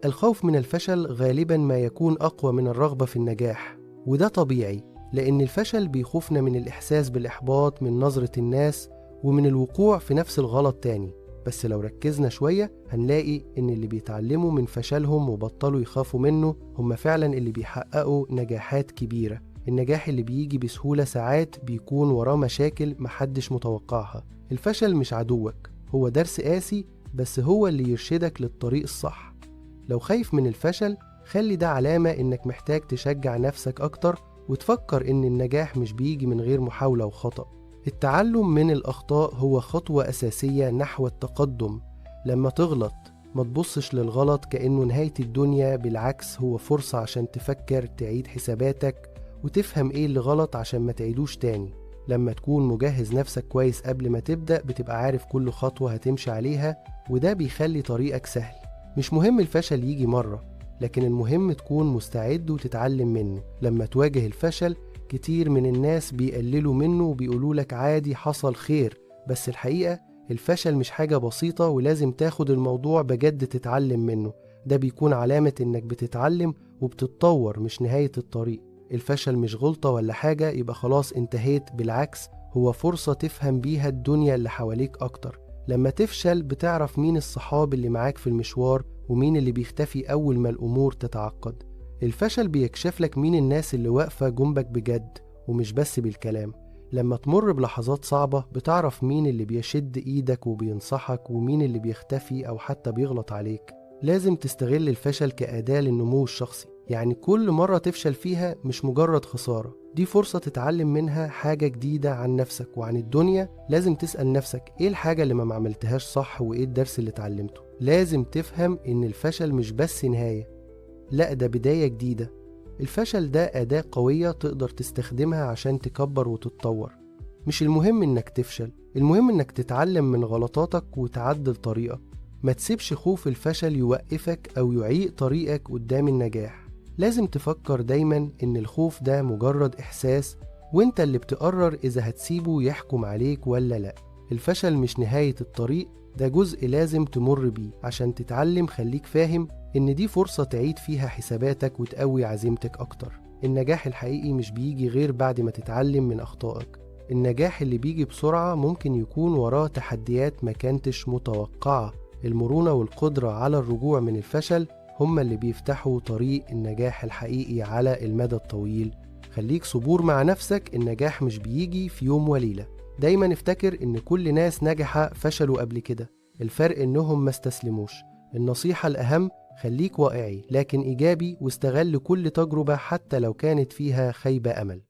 الخوف من الفشل غالبا ما يكون أقوى من الرغبة في النجاح، وده طبيعي لأن الفشل بيخوفنا من الإحساس بالإحباط من نظرة الناس ومن الوقوع في نفس الغلط تاني. بس لو ركزنا شوية هنلاقي إن اللي بيتعلموا من فشلهم وبطلوا يخافوا منه هم فعلا اللي بيحققوا نجاحات كبيرة. النجاح اللي بيجي بسهولة ساعات بيكون وراه مشاكل محدش متوقعها. الفشل مش عدوك، هو درس قاسي، بس هو اللي يرشدك للطريق الصح. لو خايف من الفشل خلي ده علامة إنك محتاج تشجع نفسك أكتر وتفكر إن النجاح مش بيجي من غير محاولة وخطأ. التعلم من الأخطاء هو خطوة أساسية نحو التقدم. لما تغلط ما تبصش للغلط كأنه نهاية الدنيا، بالعكس هو فرصة عشان تفكر، تعيد حساباتك وتفهم إيه اللي غلط عشان ما تعيدوش تاني. لما تكون مجهز نفسك كويس قبل ما تبدأ بتبقى عارف كل خطوة هتمشي عليها، وده بيخلي طريقك سهل. مش مهم الفشل يجي مرة، لكن المهم تكون مستعد وتتعلم منه. لما تواجه الفشل كتير من الناس بيقللوا منه وبيقولوا لك عادي حصل خير، بس الحقيقة الفشل مش حاجة بسيطة ولازم تاخد الموضوع بجد تتعلم منه. ده بيكون علامة إنك بتتعلم وبتتطور، مش نهاية الطريق. الفشل مش غلطة ولا حاجة يبقى خلاص انتهيت، بالعكس هو فرصة تفهم بيها الدنيا اللي حواليك أكتر. لما تفشل بتعرف مين الصحاب اللي معاك في المشوار ومين اللي بيختفي أول ما الأمور تتعقد. الفشل بيكشف لك مين الناس اللي واقفة جنبك بجد ومش بس بالكلام. لما تمر بلحظات صعبة بتعرف مين اللي بيشد إيدك وبينصحك ومين اللي بيختفي أو حتى بيغلط عليك. لازم تستغل الفشل كأداة للنمو الشخصي، يعني كل مرة تفشل فيها مش مجرد خسارة، دي فرصة تتعلم منها حاجة جديدة عن نفسك وعن الدنيا. لازم تسأل نفسك إيه الحاجة اللي ما عملتهاش صح وإيه الدرس اللي اتعلمته. لازم تفهم إن الفشل مش بس نهاية، لا ده بداية جديدة. الفشل ده أداة قوية تقدر تستخدمها عشان تكبر وتتطور. مش المهم إنك تفشل، المهم إنك تتعلم من غلطاتك وتعدل طريقك. ما تسيبش خوف الفشل يوقفك أو يعيق طريقك قدام النجاح. لازم تفكر دايما إن الخوف ده مجرد إحساس، وإنت اللي بتقرر إذا هتسيبه يحكم عليك ولا لأ. الفشل مش نهاية الطريق، ده جزء لازم تمر بيه عشان تتعلم. خليك فاهم إن دي فرصة تعيد فيها حساباتك وتقوي عزيمتك أكتر. النجاح الحقيقي مش بيجي غير بعد ما تتعلم من أخطائك. النجاح اللي بيجي بسرعة ممكن يكون وراه تحديات ما كانتش متوقعة. المرونة والقدرة على الرجوع من الفشل هما اللي بيفتحوا طريق النجاح الحقيقي على المدى الطويل. خليك صبور مع نفسك، النجاح مش بيجي في يوم وليلة. دايما افتكر إن كل ناس ناجحة فشلوا قبل كده، الفرق إنهم ما استسلموش. النصيحة الأهم خليك واقعي لكن إيجابي، واستغل كل تجربة حتى لو كانت فيها خيبة أمل.